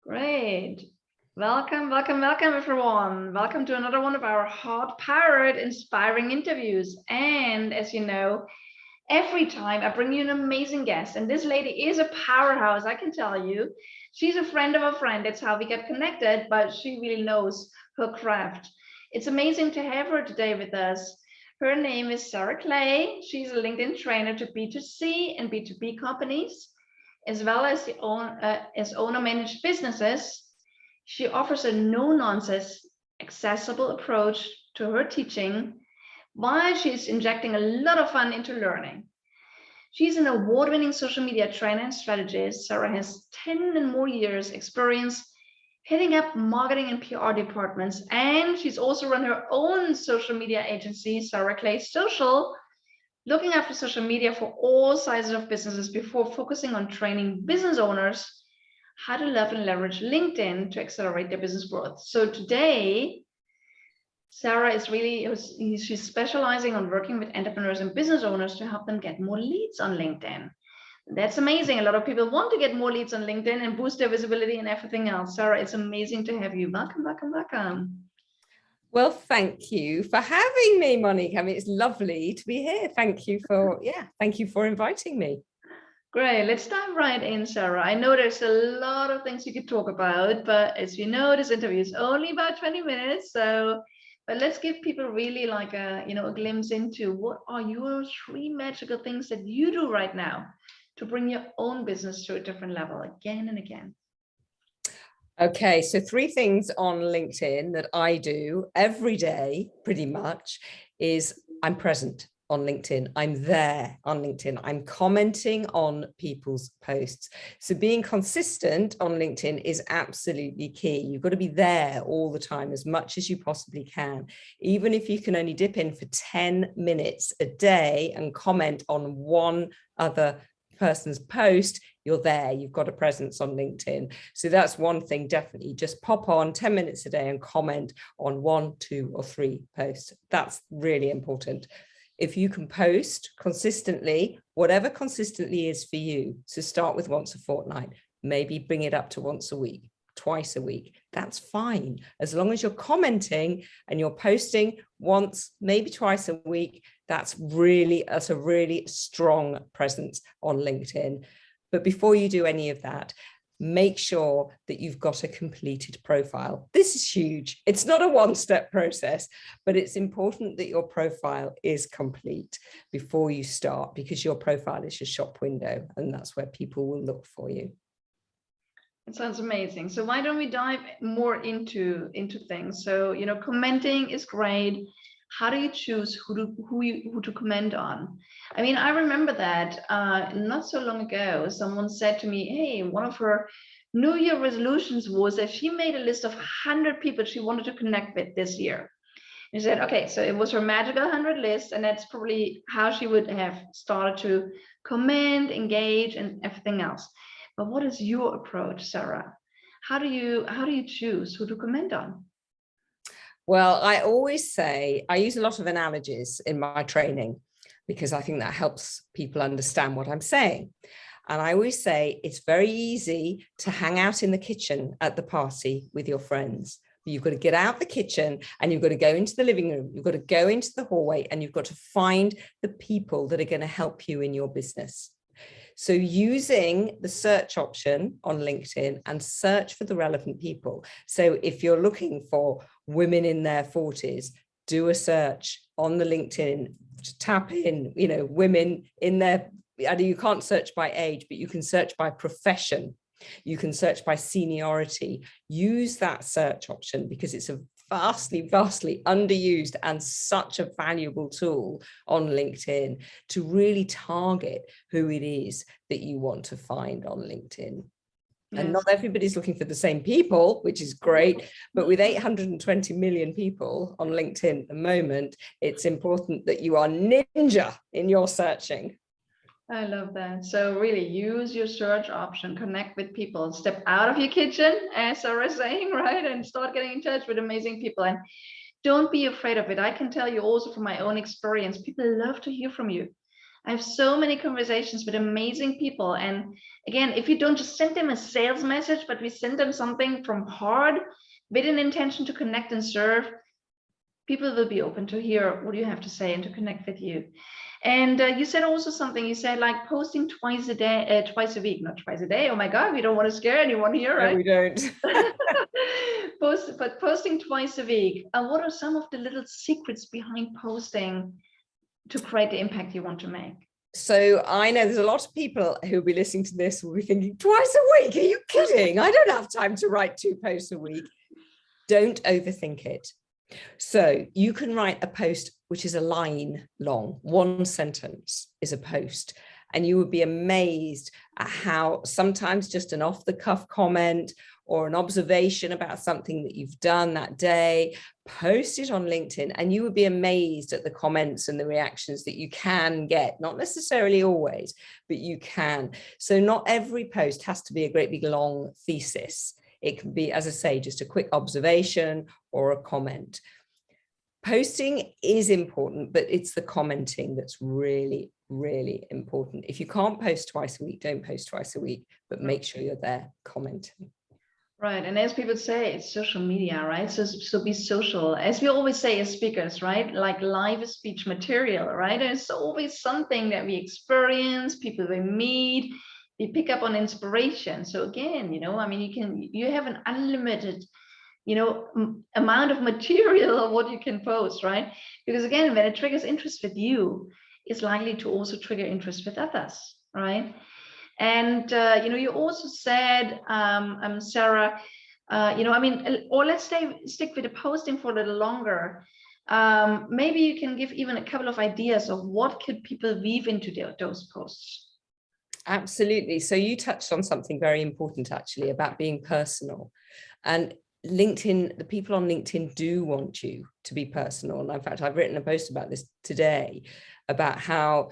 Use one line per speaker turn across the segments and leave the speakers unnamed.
Great. Welcome, everyone. Welcome to another one of our Heartpowered inspiring interviews. And as you know, every time I bring you an amazing guest, and this lady is a powerhouse, I can tell you. She's a friend of a friend. That's how we get connected, but she really knows her craft. It's amazing to have her today with us. Her name is Sarah Clay. She's a LinkedIn trainer to B2C and B2B companies, as well as as owner-managed businesses. She offers a no-nonsense, accessible approach to her teaching while she's injecting a lot of fun into learning. She's an award-winning social media trainer and strategist. Sarah has 10 and more years experience heading up marketing and PR departments, and she's also run her own social media agency, Sarah Clay Social, looking after social media for all sizes of businesses before focusing on training business owners how to love and leverage LinkedIn to accelerate their business growth. So today, Sarah is she's specializing on working with entrepreneurs and business owners to help them get more leads on LinkedIn. That's amazing. A lot of people want to get more leads on LinkedIn and boost their visibility and everything else. Sarah, it's amazing to have you. Welcome.
Well, thank you for having me, Monique. I mean, it's lovely to be here. Thank you for inviting me.
Great. Let's dive right in, Sarah. I know there's a lot of things you could talk about, but as you know, this interview is only about 20 minutes. But let's give people really like a glimpse into what are your three magical things that you do right now to bring your own business to a different level again and again.
Okay, so three things on LinkedIn that I do every day, pretty much, is I'm present on LinkedIn. I'm there on LinkedIn. I'm commenting on people's posts. So being consistent on LinkedIn is absolutely key. You've got to be there all the time, as much as you possibly can. Even if you can only dip in for 10 minutes a day and comment on one other person's post, you're there, you've got a presence on LinkedIn. So that's one thing, definitely just pop on 10 minutes a day and comment on 1, 2 or 3 posts. That's really important. If you can post consistently, whatever consistently is for you, so start with once a fortnight, maybe bring it up to once a week, twice a week, that's fine. As long as you're commenting and you're posting once, maybe twice a week, that's a really strong presence on LinkedIn. But before you do any of that, make sure that you've got a completed profile. This is huge. It's not a one-step process, but it's important that your profile is complete before you start, because your profile is your shop window, and that's where people will look for you.
It sounds amazing. So why don't we dive more into things? So, commenting is great. How do you choose who to comment on? I mean, I remember that not so long ago, someone said to me, hey, one of her New Year resolutions was that she made a list of 100 people she wanted to connect with this year. And she said, okay, so it was her magical 100 list, and that's probably how she would have started to comment, engage, and everything else. But what is your approach, Sarah? How do you choose who to comment on?
Well, I always say, I use a lot of analogies in my training because I think that helps people understand what I'm saying. And I always say it's very easy to hang out in the kitchen at the party with your friends. You've got to get out the kitchen and you've got to go into the living room. You've got to go into the hallway and you've got to find the people that are going to help you in your business. So using the search option on LinkedIn and search for the relevant people. So if you're looking for women in their 40s, do a search on the LinkedIn, tap in, women in their, you can't search by age, but you can search by profession. You can search by seniority. Use that search option because it's a vastly underused and such a valuable tool on LinkedIn to really target who it is that you want to find on LinkedIn. Yes. And not everybody's looking for the same people, which is great, but with 820 million people on LinkedIn at the moment, it's important that you are ninja in your searching.
I love that. So really use your search option, connect with people, step out of your kitchen, as Sarah's saying, right? And start getting in touch with amazing people. And don't be afraid of it. I can tell you also from my own experience, people love to hear from you. I have so many conversations with amazing people. And again, if you don't just send them a sales message, but we send them something from heart with an intention to connect and serve, people will be open to hear what you have to say and to connect with you. And you said also something, you said like posting twice a day, twice a week, not twice a day. Oh my God, we don't want to scare anyone here, right?
No, we don't.
But posting twice a week. What are some of the little secrets behind posting to create the impact you want to make?
So I know there's a lot of people who will be listening to this will be thinking, twice a week? Are you kidding? I don't have time to write 2 posts a week. Don't overthink it. So you can write a post which is a line long, 1 sentence is a post, and you would be amazed at how sometimes just an off-the-cuff comment or an observation about something that you've done that day, post it on LinkedIn, and you would be amazed at the comments and the reactions that you can get. Not necessarily always, but you can. So not every post has to be a great big long thesis. It can be, as I say, just a quick observation or a comment. Posting is important, but it's the commenting that's really, really important. If you can't post twice a week, don't post twice a week, but make sure you're there commenting.
Right. And as people say, it's social media, right? So be social. As we always say as speakers, right? Like live is speech material, right? And it's always something that we experience, people we meet, we pick up on inspiration. So again, I mean, you have an unlimited, amount of material of what you can post, right? Because again, when it triggers interest with you, it's likely to also trigger interest with others, right? And you also said, Sarah, I mean, or let's stick with the posting for a little longer. Maybe you can give even a couple of ideas of what could people weave into those posts.
Absolutely. So you touched on something very important, actually, about being personal. And LinkedIn, the people on LinkedIn do want you to be personal. And in fact, I've written a post about this today, about how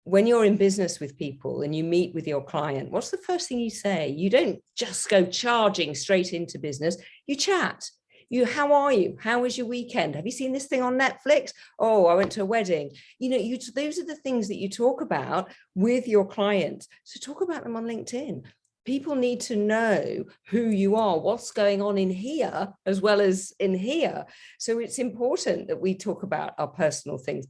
when you're in business with people and you meet with your client, what's the first thing you say? You don't just go charging straight into business. You chat. How are you? How was your weekend? Have you seen this thing on Netflix? Oh, I went to a wedding. Those are the things that you talk about with your clients. So talk about them on LinkedIn. People need to know who you are, what's going on in here as well as in here. So it's important that we talk about our personal things.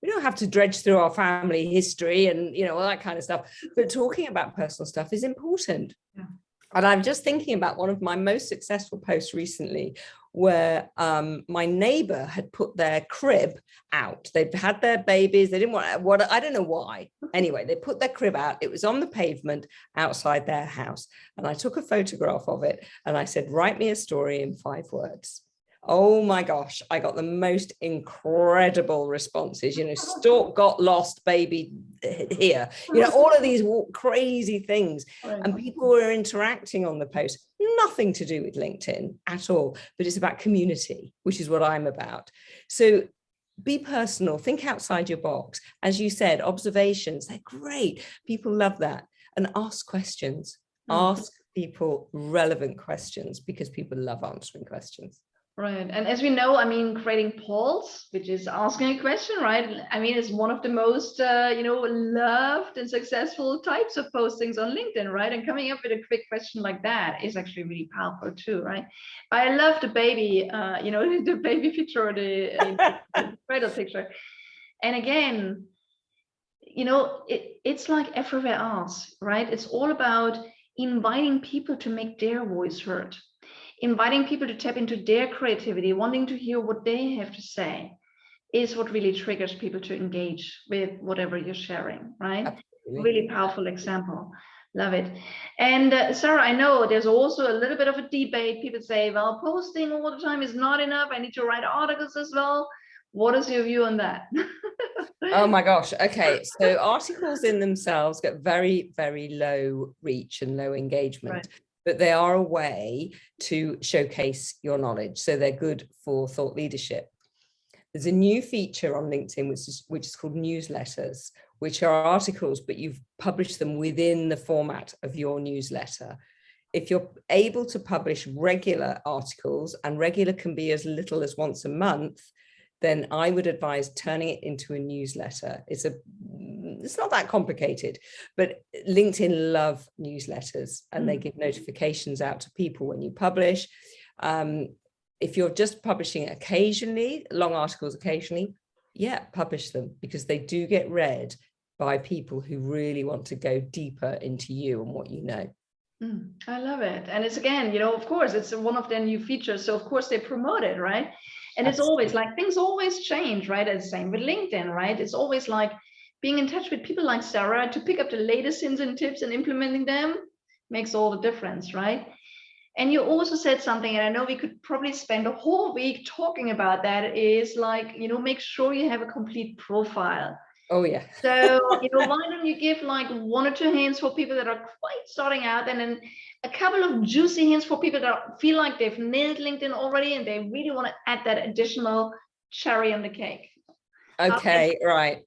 We don't have to dredge through our family history and, all that kind of stuff, but talking about personal stuff is important. Yeah. And I'm just thinking about one of my most successful posts recently where my neighbor had put their crib out. They'd had their babies. They didn't want, I don't know why. Anyway, they put their crib out. It was on the pavement outside their house. And I took a photograph of it and I said, write me a story in 5 words. Oh my gosh, I got the most incredible responses, stalk got lost, baby here, all of these crazy things. And people were interacting on the post, nothing to do with LinkedIn at all, but it's about community, which is what I'm about. So be personal, think outside your box. As you said, observations, they're great. People love that. And ask questions, ask people relevant questions because people love answering questions.
Right. And as we know, I mean, creating polls, which is asking a question, right? I mean, it's one of the most, loved and successful types of postings on LinkedIn, right? And coming up with a quick question like that is actually really powerful too, right? But I love the baby, the baby picture or the cradle picture. And again, it's like everywhere else, right? It's all about inviting people to make their voice heard. Inviting people to tap into their creativity, wanting to hear what they have to say is what really triggers people to engage with whatever you're sharing, right? Absolutely. Really powerful example. Love it. And Sarah, I know there's also a little bit of a debate. People say, well, posting all the time is not enough. I need to write articles as well. What is your view on that?
Oh my gosh. Okay. So articles in themselves get very, very low reach and low engagement. Right. But they are a way to showcase your knowledge. So they're good for thought leadership. There's a new feature on LinkedIn, which is called newsletters, which are articles, but you've published them within the format of your newsletter. If you're able to publish regular articles, and regular can be as little as once a month, then I would advise turning it into a newsletter. It's not that complicated, but LinkedIn love newsletters, and they give notifications out to people when you publish. If you're just publishing occasionally, long articles occasionally, yeah, publish them, because they do get read by people who really want to go deeper into you and what you know.
I love it. And it's, again, you know, of course, it's one of their new features. So of course they promote it, right? And it's always like, things always change, right? And same with LinkedIn, right? It's always like being in touch with people like Sarah to pick up the latest hints and tips, and implementing them makes all the difference, right? And you also said something, and I know we could probably spend a whole week talking about that, is like, you know, make sure you have a complete profile.
Oh yeah.
So, you know, why don't you give like 1 or 2 hints for people that are quite starting out, and then a couple of juicy hints for people that feel like they've nailed LinkedIn already and they really want to add that additional cherry on the cake.
Okay, right.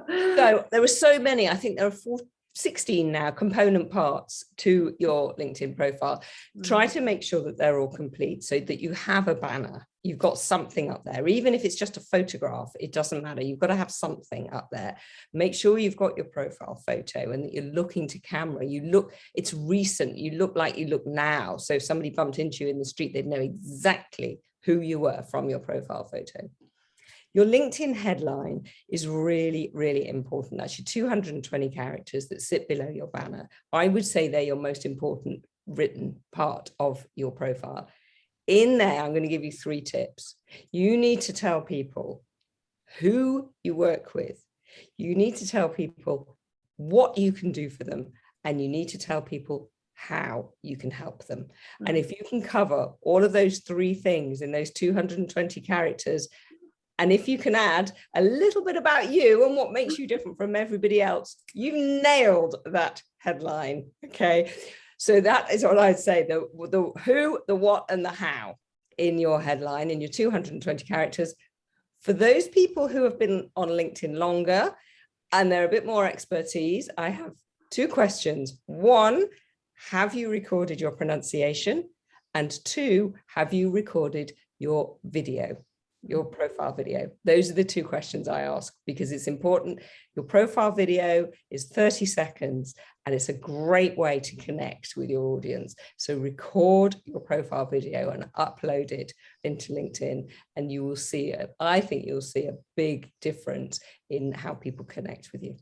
So there were so many. I think there are 16 now component parts to your LinkedIn profile. Try to make sure that they're all complete, so that you have a banner, you've got something up there. Even if it's just a photograph, it doesn't matter. You've got to have something up there. Make sure you've got your profile photo, and that you're looking to camera. It's recent. You look like you look now. So if somebody bumped into you in the street, they'd know exactly who you were from your profile photo. Your LinkedIn headline is really, really important. That's your 220 characters that sit below your banner. I would say they're your most important written part of your profile. In there, I'm going to give you 3 tips. You need to tell people who you work with. You need to tell people what you can do for them. And you need to tell people how you can help them. And if you can cover all of those 3 things in those 220 characters, and if you can add a little bit about you and what makes you different from everybody else, you've nailed that headline. Okay. So that is what I'd say, the who, the what, and the how in your headline, in your 220 characters. For those people who have been on LinkedIn longer and they're a bit more expertise, I have 2 questions. 1, have you recorded your pronunciation? And 2, have you recorded your video? Your profile video? Those are the 2 questions I ask, because it's important. Your profile video is 30 seconds and it's a great way to connect with your audience. So record your profile video and upload it into LinkedIn, and you will see I think you'll see a big difference in how people connect with you.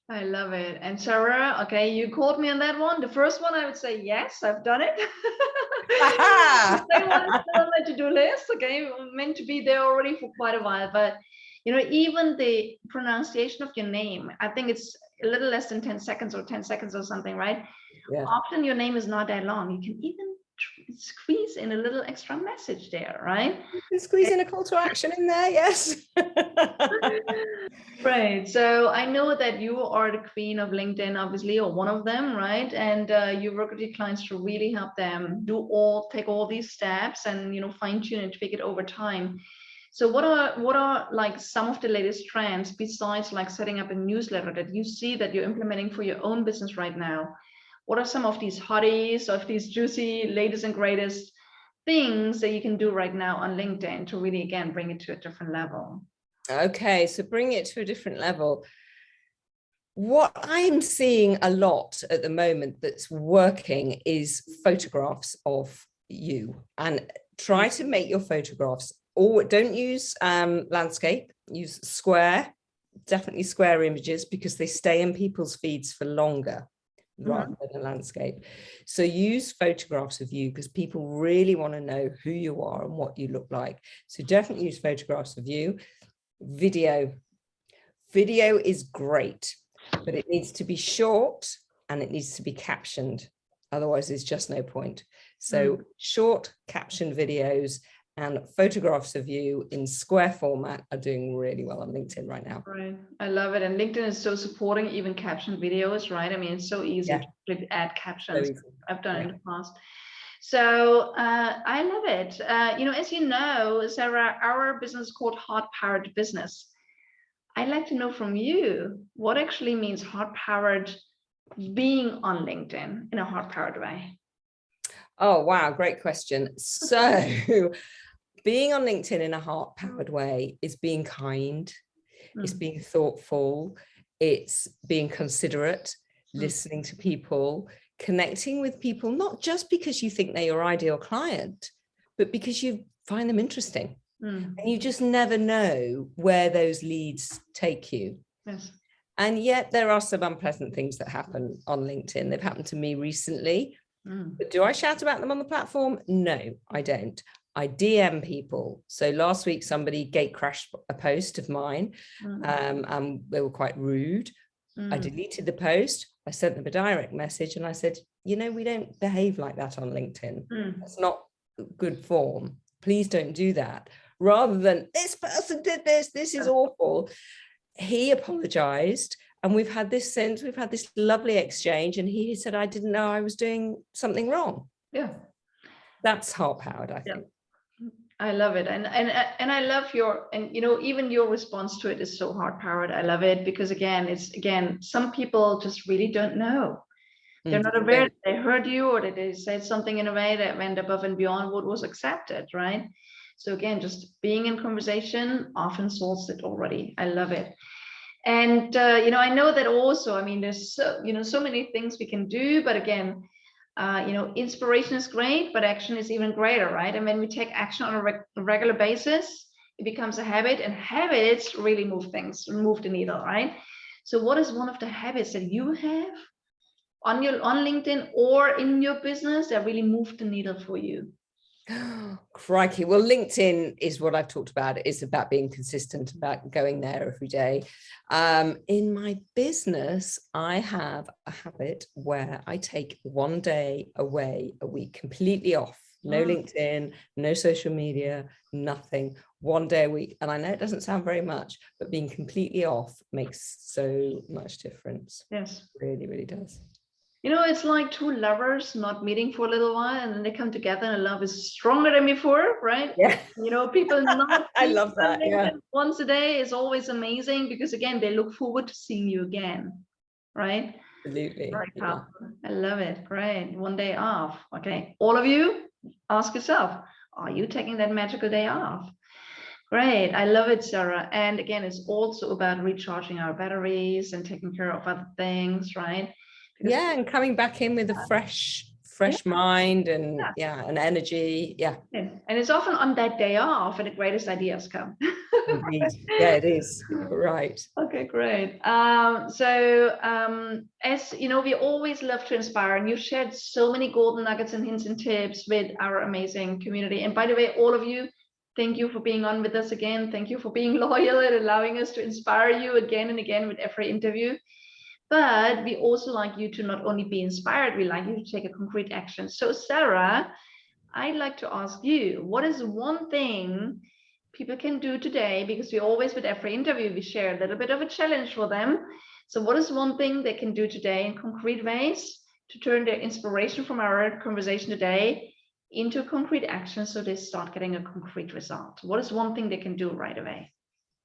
I love it. And Sarah, okay, you caught me on that one. The first one, I would say, yes, I've done it. The second one is still on my to-do list. Okay, meant to be there already for quite a while. But, you know, even the pronunciation of your name, I think it's a little less than 10 seconds or 10 seconds or something, right? Yeah. Often your name is not that long. You can even squeeze in a little extra message there, right?
You can squeeze in a call to action in there, yes.
Right. So I know that you are the queen of LinkedIn, obviously, or one of them, right? And you work with your clients to really help them take all these steps and, you know, fine tune and tweak it over time. So what are like some of the latest trends, besides like setting up a newsletter, that you see that you're implementing for your own business right now? What are some of these hotties, of these juicy latest and greatest things that you can do right now on LinkedIn to really, again, bring it to a different level?
Okay, so bring it to a different level. What I'm seeing a lot at the moment that's working is photographs of you, and try to make your photographs, or don't use landscape, use square, definitely square images, because they stay in people's feeds for longer rather than a landscape. So use photographs of you, because people really want to know who you are and what you look like. So definitely use photographs of you. Video is great, but it needs to be short and it needs to be captioned. Otherwise, there's just no point. So short captioned videos and photographs of you in square format are doing really well on LinkedIn right now.
Right. I love it. And LinkedIn is so supporting even captioned videos, right? I mean, it's so easy to add captions. So I've done it in the past. So I love it. You know, as you know, Sarah, our business is called Heartpowered Business. I'd like to know from you, what actually means Heartpowered being on LinkedIn in a heart-powered way?
Oh, wow. Great question. So being on LinkedIn in a heart-powered way is being kind, it's being thoughtful, it's being considerate, listening to people, connecting with people, not just because you think they're your ideal client, but because you find them interesting. And you just never know where those leads take you.
Yes.
And yet there are some unpleasant things that happen on LinkedIn. They've happened to me recently. But do I shout about them on the platform? No, I don't. I DM people. So last week, somebody gate crashed a post of mine, and they were quite rude. I deleted the post. I sent them a direct message and I said, you know, we don't behave like that on LinkedIn. That's not good form. Please don't do that. Rather than this person did this is awful. He apologized. And we've had this lovely exchange. And he said, I didn't know I was doing something wrong.
Yeah.
That's heart-powered, I think.
I love it. And I love even your response to it is so heart-powered. I love it because again, some people just really don't know. They're not aware that they heard you or that they said something in a way that went above and beyond what was accepted, right? So again, just being in conversation often solves it already. I love it. And I know that also, I mean, there's so many things we can do, but again, inspiration is great, but action is even greater, right? And when we take action on a regular basis, it becomes a habit, and habits really move the needle, right? So what is one of the habits that you have on LinkedIn or in your business that really moved the needle for you?
Crikey. Well, LinkedIn is what I've talked about. It's about being consistent, about going there every day. In my business, I have a habit where I take one day away a week, completely off. No LinkedIn, no social media, nothing. One day a week. And I know it doesn't sound very much, but being completely off makes so much difference.
Yes.
It really, really does.
It's like two lovers not meeting for a little while, and then they come together and love is stronger than before, right?
Yeah.
People not
I love that. Yeah.
Once a day is always amazing because again, they look forward to seeing you again, right?
Absolutely.
Right,
Yeah.
I love it. Great. One day off. Okay. All of you, ask yourself, are you taking that magical day off? Great. I love it, Sarah. And again, it's also about recharging our batteries and taking care of other things, right? Because
and coming back in with a fresh mind and and energy. Yeah.
And it's often on that day off and the greatest ideas come.
Indeed. Yeah, it is. Right.
Okay, great. As you know, we always love to inspire, and you've shared so many golden nuggets and hints and tips with our amazing community. And by the way, all of you, thank you for being on with us again. Thank you for being loyal and allowing us to inspire you again and again with every interview. But we also like you to not only be inspired, we like you to take a concrete action. So Sarah, I'd like to ask you, what is one thing people can do today? Because we always, with every interview, we share a little bit of a challenge for them. So what is one thing they can do today in concrete ways to turn their inspiration from our conversation today into concrete action so they start getting a concrete result? What is one thing they can do right away?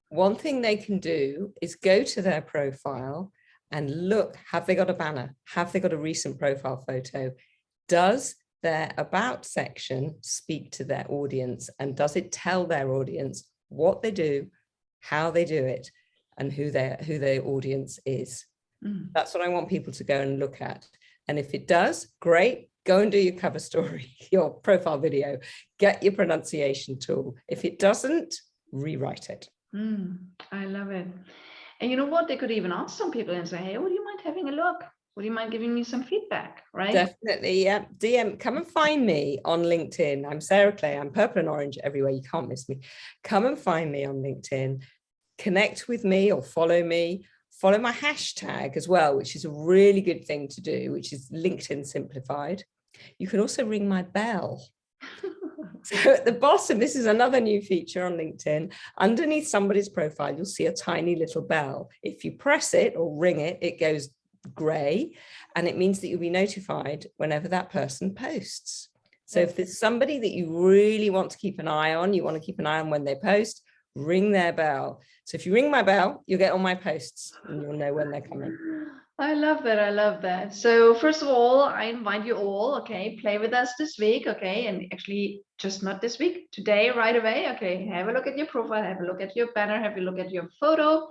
One thing they can do is go to their profile and look, have they got a banner? Have they got a recent profile photo? Does their about section speak to their audience? And does it tell their audience what they do, how they do it, and who their audience is? That's what I want people to go and look at. And if it does, great. Go and do your cover story, your profile video, get your pronunciation tool. If it doesn't, rewrite it.
I love it. And you know what? They could even ask some people and say, hey, would you mind having a look? Would you mind giving me some feedback? Right?
Definitely. Yeah. DM, come and find me on LinkedIn. I'm Sarah Clay. I'm purple and orange everywhere. You can't miss me. Come and find me on LinkedIn. Connect with me or follow me. Follow my hashtag as well, which is a really good thing to do, which is LinkedIn Simplified. You can also ring my bell. So at the bottom, this is another new feature on LinkedIn. Underneath somebody's profile, you'll see a tiny little bell. If you press it or ring it, it goes gray, and it means that you'll be notified whenever that person posts. So if there's somebody that you really want to keep an eye on, you want to keep an eye on when they post, ring their bell. So if you ring my bell, you'll get all my posts and you'll know when they're coming.
I love that. I love that. So first of all, I invite you all, okay, play with us this week, okay, and actually just not this week, today, right away, okay, have a look at your profile, have a look at your banner, have a look at your photo,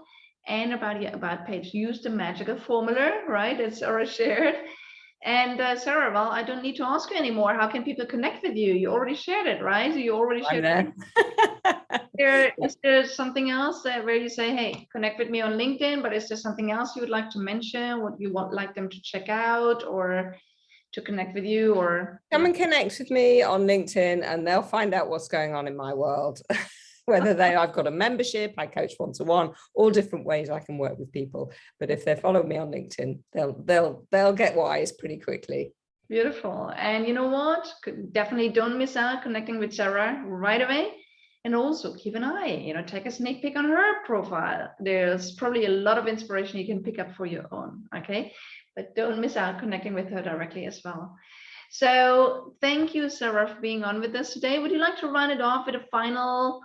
and about your about page. Use the magical formula, right? It's already shared. And Sarah, well, I don't need to ask you anymore. How can people connect with you? You already shared it, right? You already
I'm
shared.
there.
Is there something else where you say, hey, connect with me on LinkedIn, but is there something else you would like to mention? What you want like them to check out or to connect with you or
Come and connect with me on LinkedIn and they'll find out what's going on in my world. Whether I've got a membership, I coach one-to-one, all different ways I can work with people. But if they follow me on LinkedIn, they'll get wise pretty quickly.
Beautiful. And you know what? Definitely don't miss out connecting with Sarah right away. And also keep an eye, take a sneak peek on her profile. There's probably a lot of inspiration you can pick up for your own. Okay. But don't miss out connecting with her directly as well. So thank you, Sarah, for being on with us today. Would you like to run it off with a final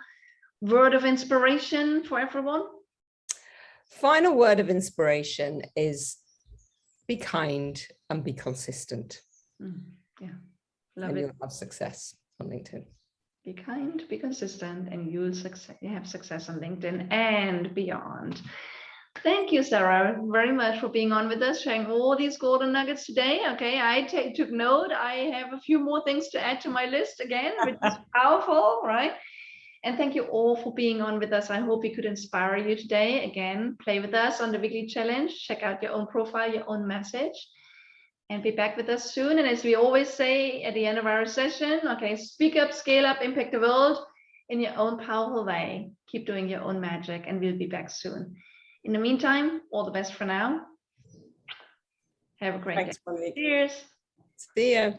word of inspiration for everyone?
Final word of inspiration is be kind and be consistent.
Yeah, love
and
it.
you'll have success on LinkedIn.
Be kind, be consistent, and you have success on LinkedIn and beyond. Thank you, Sarah, very much for being on with us, sharing all these golden nuggets today. Okay, I took note. I have a few more things to add to my list again, which is powerful, right? And thank you all for being on with us. I hope we could inspire you today. Again, play with us on the weekly challenge. Check out your own profile, your own message, and be back with us soon. And as we always say at the end of our session, okay, speak up, scale up, impact the world in your own powerful way. Keep doing your own magic, and we'll be back soon. In the meantime, all the best for now. Have a great day.
Monique.
Cheers.
See ya.